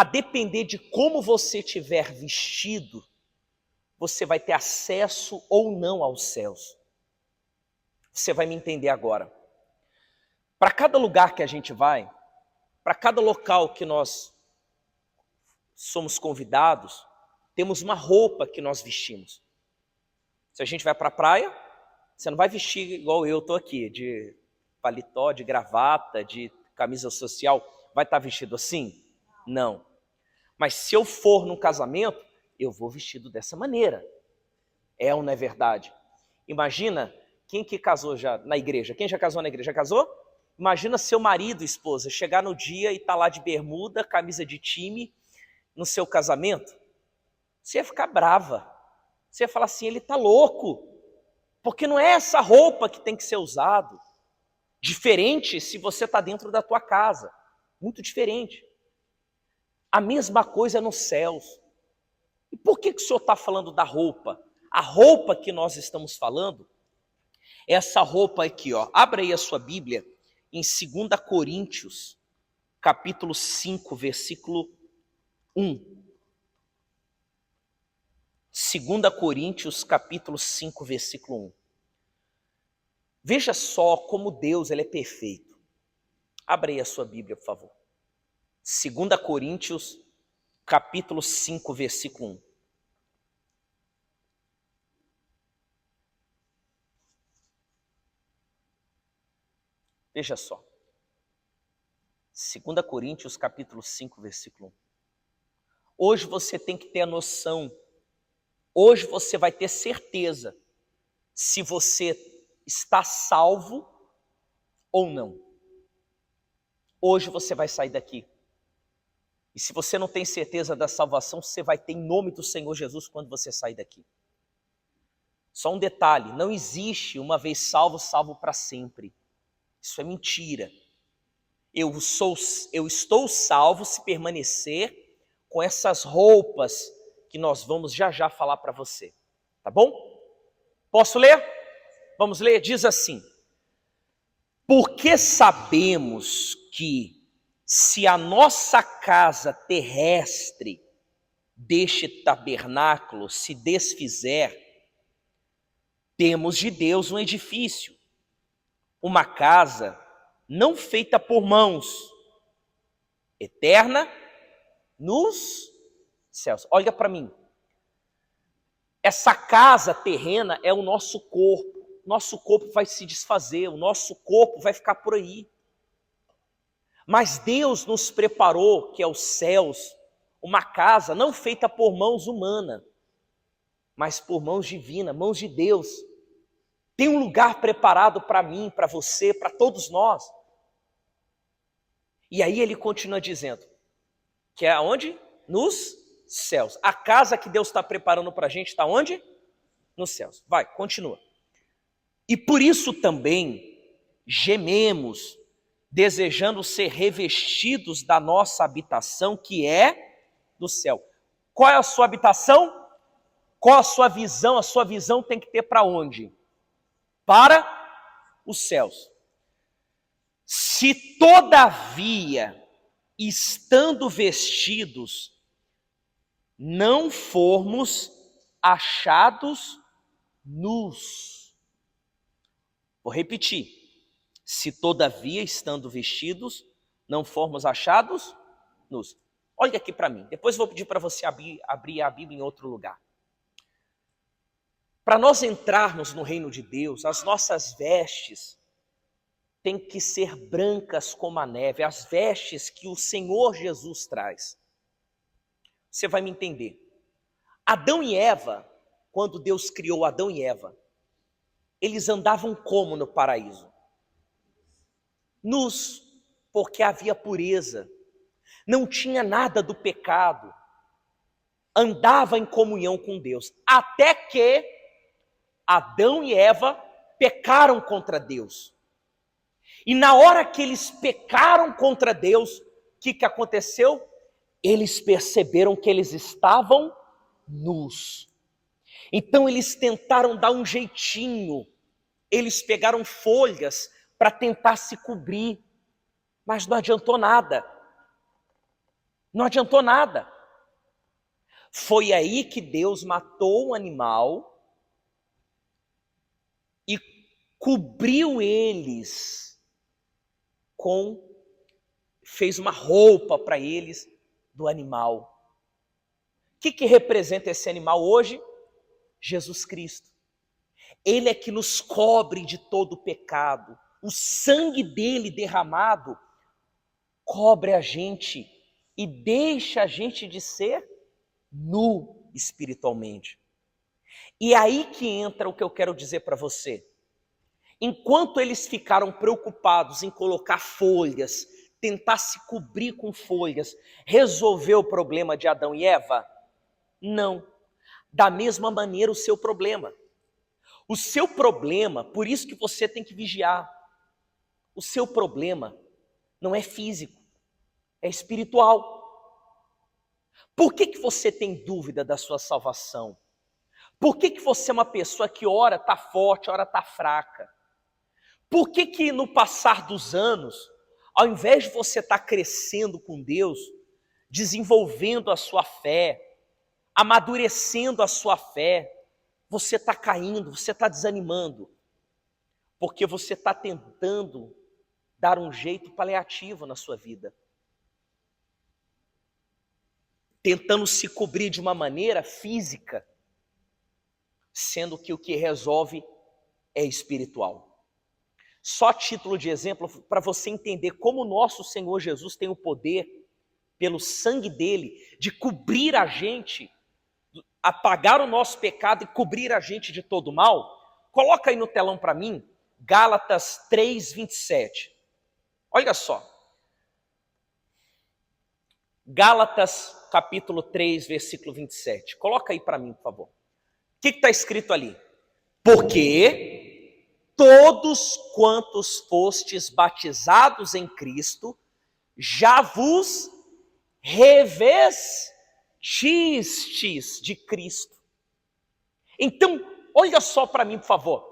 a depender de como você estiver vestido, você vai ter acesso ou não aos céus. Você vai me entender agora. Para cada lugar que a gente vai, para cada local que nós somos convidados, temos uma roupa que nós vestimos. Se a gente vai para a praia, você não vai vestir igual eu estou aqui, de paletó, de gravata, de camisa social. Vai estar vestido assim? Não. Mas se eu for num casamento, eu vou vestido dessa maneira. É ou não é verdade? Imagina, quem que casou já na igreja? Quem já casou na igreja? Já casou? Imagina seu marido, esposa, chegar no dia e estar lá de bermuda, camisa de time, no seu casamento. Você ia ficar brava. Você ia falar assim, ele está louco. Porque não é essa roupa que tem que ser usado. Diferente se você está dentro da tua casa. Muito diferente. A mesma coisa nos céus. E por que o senhor está falando da roupa? A roupa que nós estamos falando é essa roupa aqui, ó. Abra aí a sua Bíblia em 2 Coríntios, capítulo 5, versículo 1. 2 Coríntios, capítulo 5, versículo 1. Veja só como Deus ele é perfeito. Abra aí a sua Bíblia, por favor. 2 Coríntios, capítulo 5, versículo 1. Veja só. 2 Coríntios, capítulo 5, versículo 1. Hoje você tem que ter a noção, hoje você vai ter certeza se você está salvo ou não. Hoje você vai sair daqui. E se você não tem certeza da salvação, você vai ter em nome do Senhor Jesus quando você sair daqui. Só um detalhe, não existe uma vez salvo, salvo para sempre. Isso é mentira. Eu estou salvo se permanecer com essas roupas que nós vamos já falar para você. Tá bom? Posso ler? Vamos ler? Diz assim: porque sabemos que se a nossa casa terrestre deste tabernáculo se desfizer, temos de Deus um edifício, uma casa não feita por mãos, eterna nos céus. Olha para mim. Essa casa terrena é o nosso corpo. Nosso corpo vai se desfazer, o nosso corpo vai ficar por aí. Mas Deus nos preparou, que é os céus, uma casa não feita por mãos humanas, mas por mãos divinas, mãos de Deus. Tem um lugar preparado para mim, para você, para todos nós. E aí ele continua dizendo, que é aonde? Nos céus. A casa que Deus está preparando para a gente está onde? Nos céus. Vai, continua. E por isso também gememos, desejando ser revestidos da nossa habitação, que é do céu. Qual é a sua habitação? Qual a sua visão? A sua visão tem que ter para onde? Para os céus. Se todavia, estando vestidos, não formos achados nus. Vou repetir. Se todavia, estando vestidos, não formos achados nus. Olha aqui para mim. Depois vou pedir para você abrir a Bíblia em outro lugar. Para nós entrarmos no reino de Deus, as nossas vestes têm que ser brancas como a neve, as vestes que o Senhor Jesus traz. Você vai me entender. Adão e Eva, quando Deus criou Adão e Eva, eles andavam como no paraíso? Nus, porque havia pureza, não tinha nada do pecado, andava em comunhão com Deus, até que Adão e Eva pecaram contra Deus. E na hora que eles pecaram contra Deus, o que aconteceu? Eles perceberam que eles estavam nus. Então eles tentaram dar um jeitinho, eles pegaram folhas para tentar se cobrir, mas não adiantou nada. Não adiantou nada. Foi aí que Deus matou um animal e cobriu eles fez uma roupa para eles do animal. O que representa esse animal hoje? Jesus Cristo. Ele é que nos cobre de todo o pecado. O sangue dele derramado cobre a gente e deixa a gente de ser nu espiritualmente. E aí que entra o que eu quero dizer para você. Enquanto eles ficaram preocupados em colocar folhas, tentar se cobrir com folhas, resolver o problema de Adão e Eva? Não. Da mesma maneira o seu problema. O seu problema, por isso que você tem que vigiar. O seu problema não é físico, é espiritual. Por que você tem dúvida da sua salvação? Por que você é uma pessoa que ora está forte, ora está fraca? Por que no passar dos anos, ao invés de você estar crescendo com Deus, desenvolvendo a sua fé, amadurecendo a sua fé, você está caindo, você está desanimando? Porque você está tentando dar um jeito paliativo na sua vida. Tentando se cobrir de uma maneira física, sendo que o que resolve é espiritual. Só título de exemplo para você entender como o nosso Senhor Jesus tem o poder, pelo sangue dele, de cobrir a gente, apagar o nosso pecado e cobrir a gente de todo mal. Coloca aí no telão para mim, Gálatas 3:27. Olha só. Gálatas capítulo 3, versículo 27. Coloca aí para mim, por favor. O que está escrito ali? Porque todos quantos fostes batizados em Cristo, já vos revestistes de Cristo. Então, olha só para mim, por favor.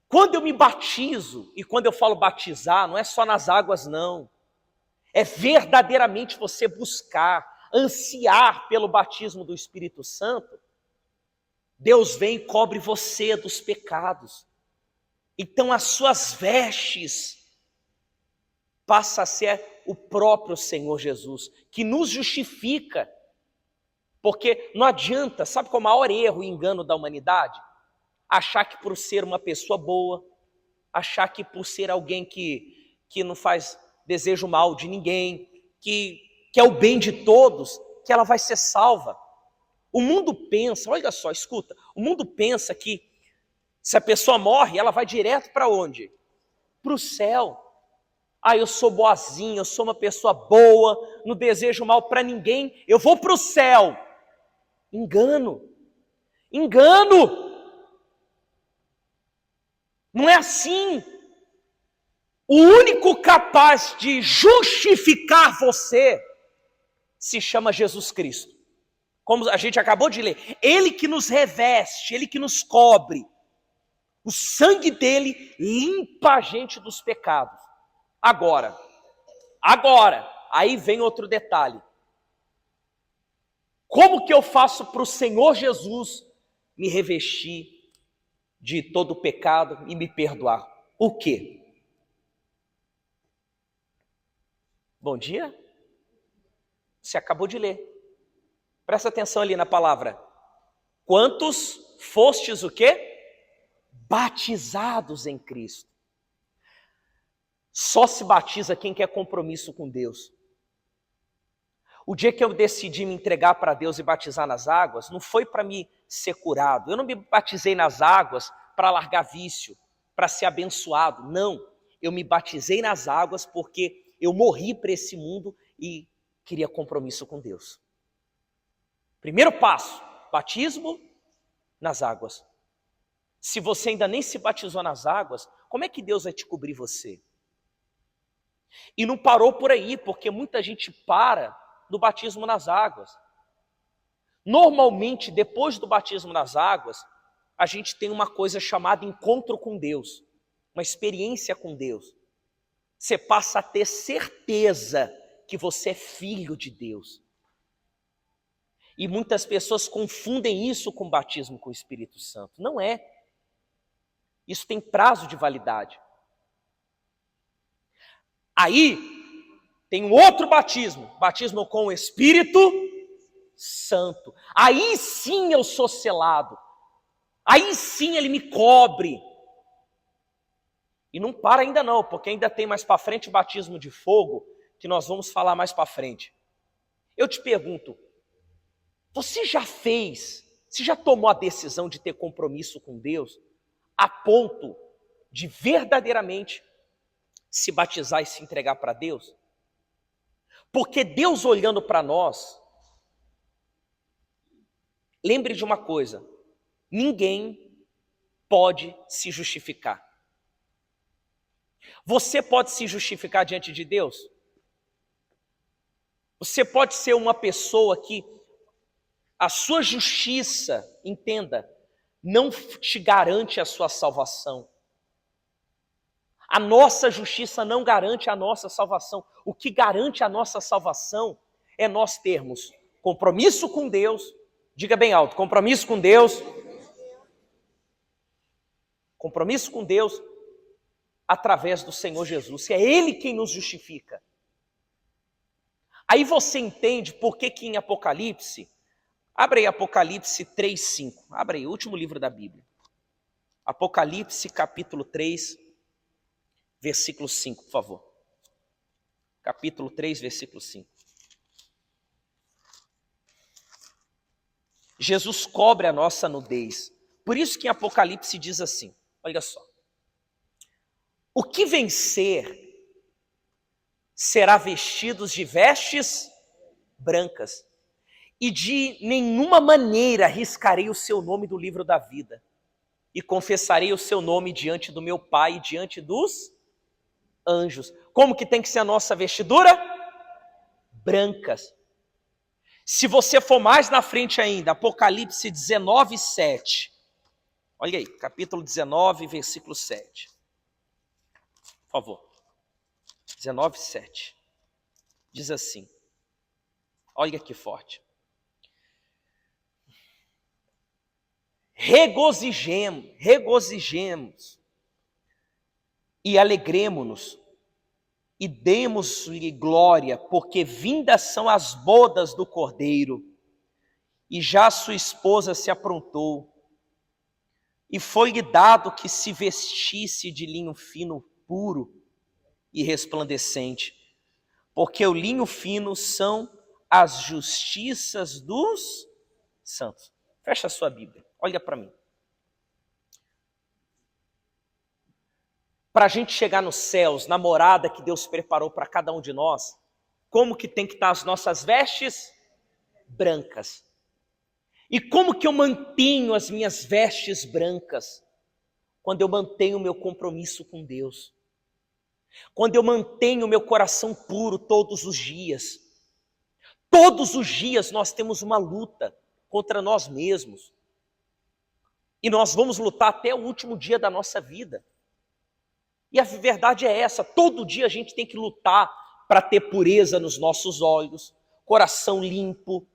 Quando eu me batizo, e quando eu falo batizar, não é só nas águas, não. É verdadeiramente você buscar, ansiar pelo batismo do Espírito Santo. Deus vem e cobre você dos pecados. Então as suas vestes passa a ser o próprio Senhor Jesus, que nos justifica. Porque não adianta, sabe qual é o maior erro e engano da humanidade? Achar que por ser uma pessoa boa, achar que por ser alguém que não faz desejo mal de ninguém, que é o bem de todos, que ela vai ser salva. O mundo pensa, olha só, escuta, o mundo pensa que se a pessoa morre, ela vai direto para onde? Para o céu. Ah, eu sou boazinha, eu sou uma pessoa boa, não desejo mal para ninguém, eu vou para o céu. Engano. Engano. Não é assim. O único capaz de justificar você se chama Jesus Cristo. Como a gente acabou de ler, Ele que nos reveste, Ele que nos cobre. O sangue dele limpa a gente dos pecados. Agora, aí vem outro detalhe. Como que eu faço para o Senhor Jesus me revestir de todo o pecado e me perdoar? O quê? Bom dia? Você acabou de ler. Presta atenção ali na palavra. Quantos fostes o quê? Batizados em Cristo. Só se batiza quem quer compromisso com Deus. O dia que eu decidi me entregar para Deus e batizar nas águas, não foi para me ser curado. Eu não me batizei nas águas para largar vício, para ser abençoado. Não, eu me batizei nas águas porque eu morri para esse mundo e queria compromisso com Deus. Primeiro passo, batismo nas águas. Se você ainda nem se batizou nas águas, como é que Deus vai te cobrir você? E não parou por aí, porque muita gente para no batismo nas águas. Normalmente, depois do batismo nas águas, a gente tem uma coisa chamada encontro com Deus, uma experiência com Deus. Você passa a ter certeza que você é filho de Deus. E muitas pessoas confundem isso com batismo com o Espírito Santo. Não é. Isso tem prazo de validade. Aí tem um outro batismo, batismo com o Espírito Santo. Aí sim eu sou selado. Aí sim ele me cobre. E não para ainda não, porque ainda tem mais para frente o batismo de fogo, que nós vamos falar mais para frente. Eu te pergunto, você já tomou a decisão de ter compromisso com Deus a ponto de verdadeiramente se batizar e se entregar para Deus? Porque Deus olhando para nós, lembre de uma coisa, ninguém pode se justificar. Você pode se justificar diante de Deus? Você pode ser uma pessoa que a sua justiça, entenda, não te garante a sua salvação. A nossa justiça não garante a nossa salvação. O que garante a nossa salvação é nós termos compromisso com Deus. Diga bem alto, compromisso com Deus. Compromisso com Deus através do Senhor Jesus. É Ele quem nos justifica. Aí você entende por que em Apocalipse, abre aí Apocalipse 3:5, abre aí, o último livro da Bíblia. Apocalipse capítulo 3, versículo 5, por favor. Capítulo 3, versículo 5. Jesus cobre a nossa nudez. Por isso que em Apocalipse diz assim, olha só. O que vencer será vestidos de vestes brancas, e de nenhuma maneira riscarei o seu nome do livro da vida, e confessarei o seu nome diante do meu Pai e diante dos anjos. Como que tem que ser a nossa vestidura? Brancas. Se você for mais na frente ainda, Apocalipse 19:7. Olha aí, capítulo 19, versículo 7. Por favor. 19:7. Diz assim. Olha que forte. Regozijemos e alegremo-nos e demos-lhe glória, porque vindas são as bodas do Cordeiro, e já sua esposa se aprontou, e foi-lhe dado que se vestisse de linho fino, puro e resplandecente, porque o linho fino são as justiças dos santos. Fecha a sua Bíblia, olha para mim. Para a gente chegar nos céus, na morada que Deus preparou para cada um de nós, como que tem que estar as nossas vestes? Brancas. E como que eu mantenho as minhas vestes brancas? Quando eu mantenho o meu compromisso com Deus. Quando eu mantenho o meu coração puro todos os dias. Todos os dias nós temos uma luta contra nós mesmos. E nós vamos lutar até o último dia da nossa vida. E a verdade é essa, todo dia a gente tem que lutar para ter pureza nos nossos olhos, coração limpo,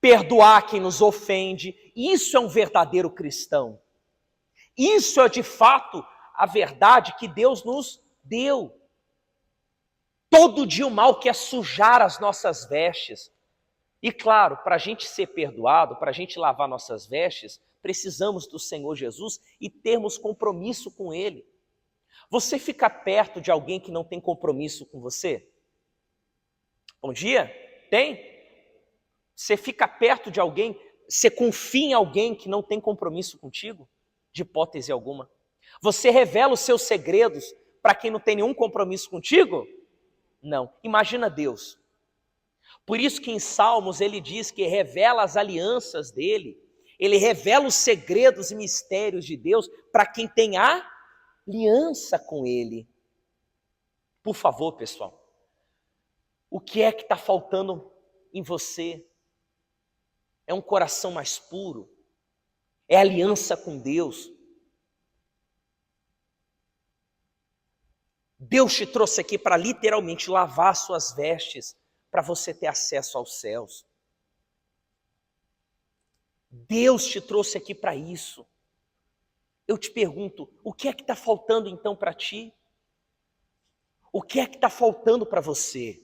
perdoar quem nos ofende. Isso é um verdadeiro cristão. Isso é de fato a verdade que Deus nos deu. Todo dia o mal quer sujar as nossas vestes. E claro, para a gente ser perdoado, para a gente lavar nossas vestes, precisamos do Senhor Jesus e termos compromisso com Ele. Você fica perto de alguém que não tem compromisso com você? Bom dia? Tem? Você fica perto de alguém, você confia em alguém que não tem compromisso contigo? De hipótese alguma. Você revela os seus segredos para quem não tem nenhum compromisso contigo? Não. Imagina Deus. Por isso que em Salmos ele diz que revela as alianças dele, ele revela os segredos e mistérios de Deus para quem tem aliança com ele. Por favor, pessoal, o que é que está faltando em você? É um coração mais puro? É aliança com Deus? Deus te trouxe aqui para literalmente lavar suas vestes, para você ter acesso aos céus. Deus te trouxe aqui para isso. Eu te pergunto, o que é que está faltando então para ti? O que é que está faltando para você?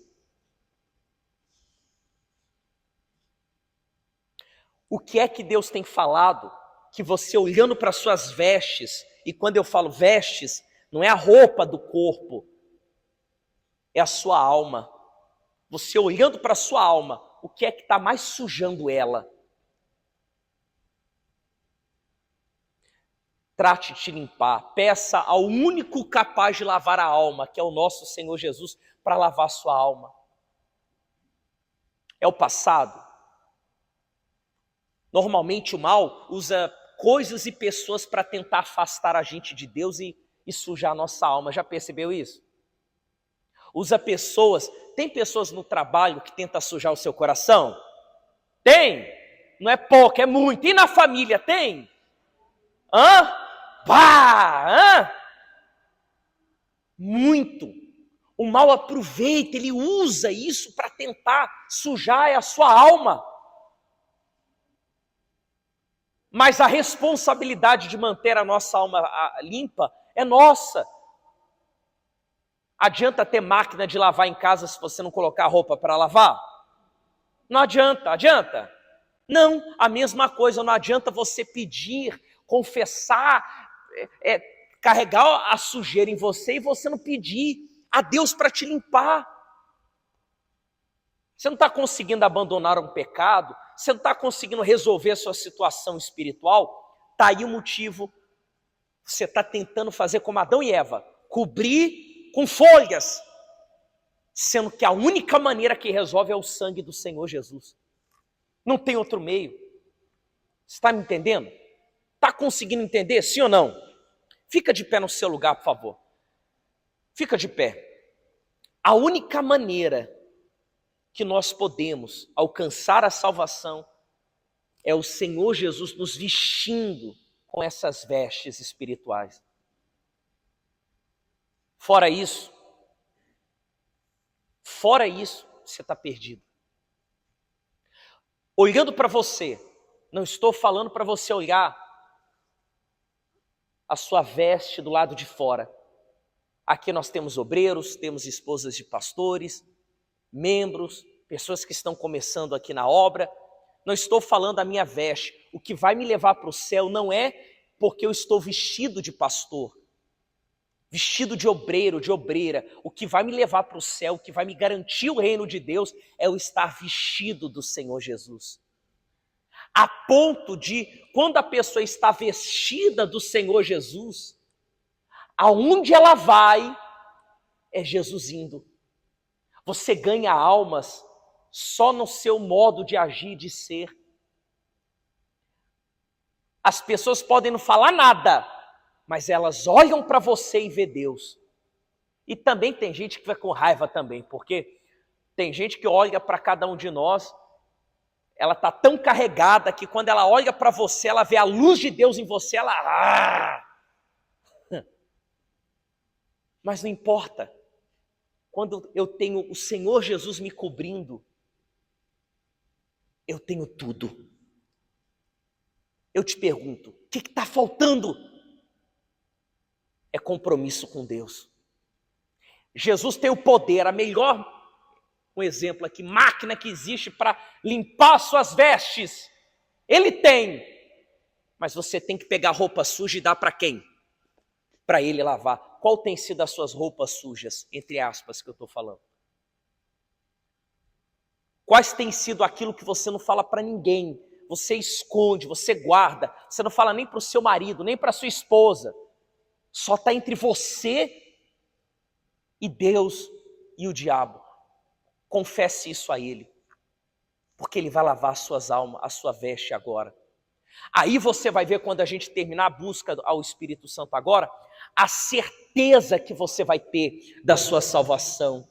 O que é que Deus tem falado que você olhando para suas vestes, e quando eu falo vestes, não é a roupa do corpo, é a sua alma. Você olhando para a sua alma, o que é que está mais sujando ela? Trate de te limpar, peça ao único capaz de lavar a alma, que é o nosso Senhor Jesus, para lavar a sua alma. É o passado? Normalmente o mal usa coisas e pessoas para tentar afastar a gente de Deus e sujar a nossa alma. Já percebeu isso? Usa pessoas, tem pessoas no trabalho que tentam sujar o seu coração? Tem! Não é pouco, é muito. E na família, tem? Muito. O mal aproveita, ele usa isso para tentar sujar a sua alma. Mas a responsabilidade de manter a nossa alma limpa é nossa. Adianta ter máquina de lavar em casa se você não colocar roupa para lavar? Não adianta, adianta? Não, a mesma coisa, não adianta você pedir, confessar, carregar a sujeira em você e você não pedir a Deus para te limpar. Você não está conseguindo abandonar um pecado, você não está conseguindo resolver a sua situação espiritual, está aí o motivo. Você está tentando fazer como Adão e Eva, cobrir com folhas, sendo que a única maneira que resolve é o sangue do Senhor Jesus. Não tem outro meio. Você está me entendendo? Está conseguindo entender, sim ou não? Fica de pé no seu lugar, por favor. Fica de pé. A única maneira que nós podemos alcançar a salvação é o Senhor Jesus nos vestindo com essas vestes espirituais. Fora isso, você está perdido. Olhando para você, não estou falando para você olhar a sua veste do lado de fora. Aqui nós temos obreiros, temos esposas de pastores, membros, pessoas que estão começando aqui na obra. Não estou falando da minha veste. O que vai me levar para o céu não é porque eu estou vestido de pastor, vestido de obreiro, de obreira. O que vai me levar para o céu, o que vai me garantir o reino de Deus é o estar vestido do Senhor Jesus. A ponto de, quando a pessoa está vestida do Senhor Jesus, aonde ela vai, é Jesus indo. Você ganha almas só no seu modo de agir e de ser. As pessoas podem não falar nada, mas elas olham para você e vê Deus. E também tem gente que vai com raiva também, porque tem gente que olha para cada um de nós, ela está tão carregada que quando ela olha para você, ela vê a luz de Deus em você, ela... Mas não importa. Quando eu tenho o Senhor Jesus me cobrindo, eu tenho tudo. Eu te pergunto, o que está faltando? É compromisso com Deus. Jesus tem o poder, a melhor, um exemplo aqui, máquina que existe para limpar suas vestes. Ele tem. Mas você tem que pegar roupa suja e dar para quem? Para ele lavar. Qual tem sido as suas roupas sujas, entre aspas, que eu estou falando? Quais tem sido aquilo que você não fala para ninguém? Você esconde, você guarda, você não fala nem para o seu marido, nem para a sua esposa. Só está entre você e Deus e o diabo. Confesse isso a Ele, porque Ele vai lavar as suas almas, a sua veste agora. Aí você vai ver, quando a gente terminar a busca ao Espírito Santo agora, a certeza que você vai ter da sua salvação.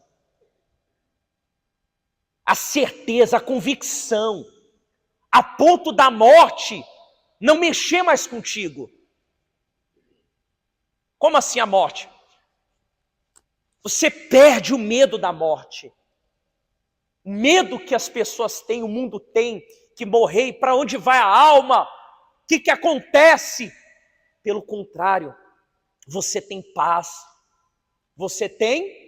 A certeza, a convicção, a ponto da morte não mexer mais contigo. Como assim a morte? Você perde o medo da morte. O medo que as pessoas têm, o mundo tem, que morrer, para onde vai a alma? O que acontece? Pelo contrário, você tem paz. Você tem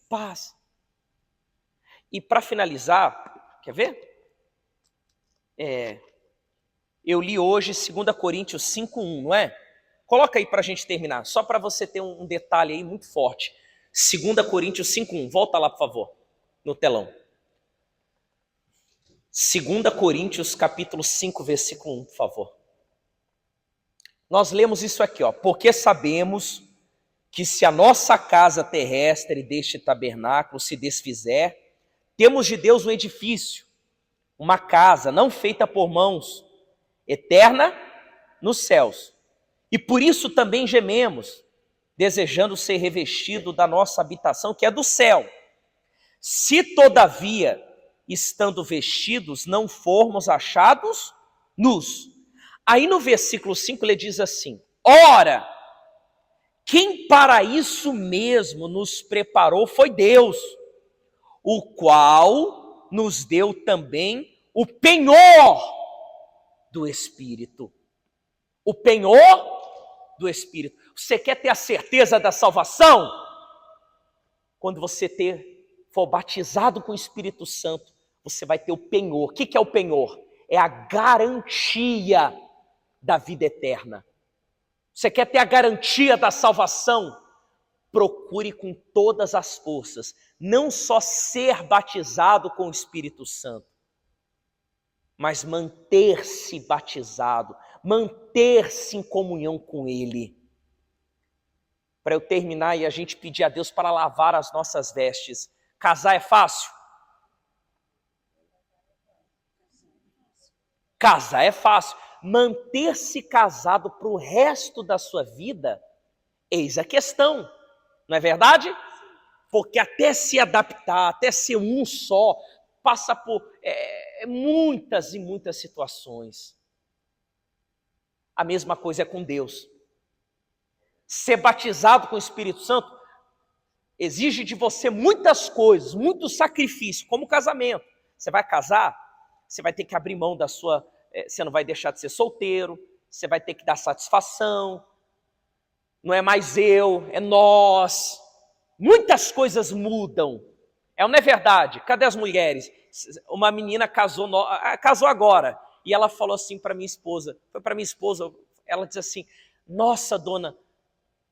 paz. E para finalizar, quer ver? Eu li hoje 2 Coríntios 5:1, não é? Coloca aí para a gente terminar, só para você ter um detalhe aí muito forte. 2 Coríntios 5:1, volta lá, por favor, no telão. 2 Coríntios capítulo 5, versículo 1, por favor. Nós lemos isso aqui, ó. Porque sabemos que se a nossa casa terrestre deste tabernáculo se desfizer, temos de Deus um edifício, uma casa não feita por mãos, eterna nos céus. E por isso também gememos, desejando ser revestido da nossa habitação, que é do céu. Se todavia, estando vestidos, não formos achados nus. Aí no versículo 5 ele diz assim: ora, quem para isso mesmo nos preparou foi Deus, o qual nos deu também o penhor do Espírito. O penhor do Espírito. Você quer ter a certeza da salvação? Quando você for batizado com o Espírito Santo, você vai ter o penhor. O que é o penhor? É a garantia da vida eterna. Você quer ter a garantia da salvação? Procure com todas as forças, não só ser batizado com o Espírito Santo, mas manter-se batizado, manter-se em comunhão com Ele. Para eu terminar e a gente pedir a Deus para lavar as nossas vestes. Casar é fácil? Casar é fácil. Manter-se casado para o resto da sua vida, eis a questão. Não é verdade? Porque até se adaptar, até ser um só, passa por muitas e muitas situações. A mesma coisa é com Deus. Ser batizado com o Espírito Santo exige de você muitas coisas, muito sacrifício, como casamento. Você vai casar, você vai ter que abrir mão da sua... Você não vai deixar de ser solteiro, você vai ter que dar satisfação. Não é mais eu, é nós. Muitas coisas mudam. Não é verdade? Cadê as mulheres? Uma menina casou agora, e ela falou assim para minha esposa, ela disse assim: nossa, dona,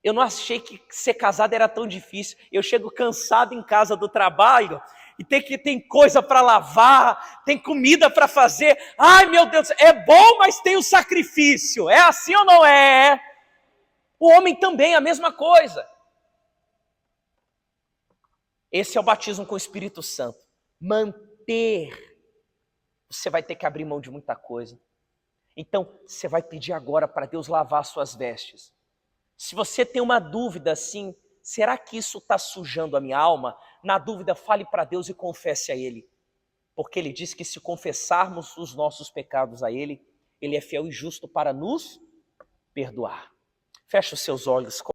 eu não achei que ser casada era tão difícil. Eu chego cansado em casa do trabalho e tem coisa para lavar, tem comida para fazer. Ai, meu Deus, é bom, mas tem o sacrifício. É assim ou não é? O homem também, a mesma coisa. Esse é o batismo com o Espírito Santo. Manter. Você vai ter que abrir mão de muita coisa. Então, você vai pedir agora para Deus lavar suas vestes. Se você tem uma dúvida assim, será que isso está sujando a minha alma? Na dúvida, fale para Deus e confesse a Ele. Porque Ele diz que se confessarmos os nossos pecados a Ele, Ele é fiel e justo para nos perdoar. Feche os seus olhos.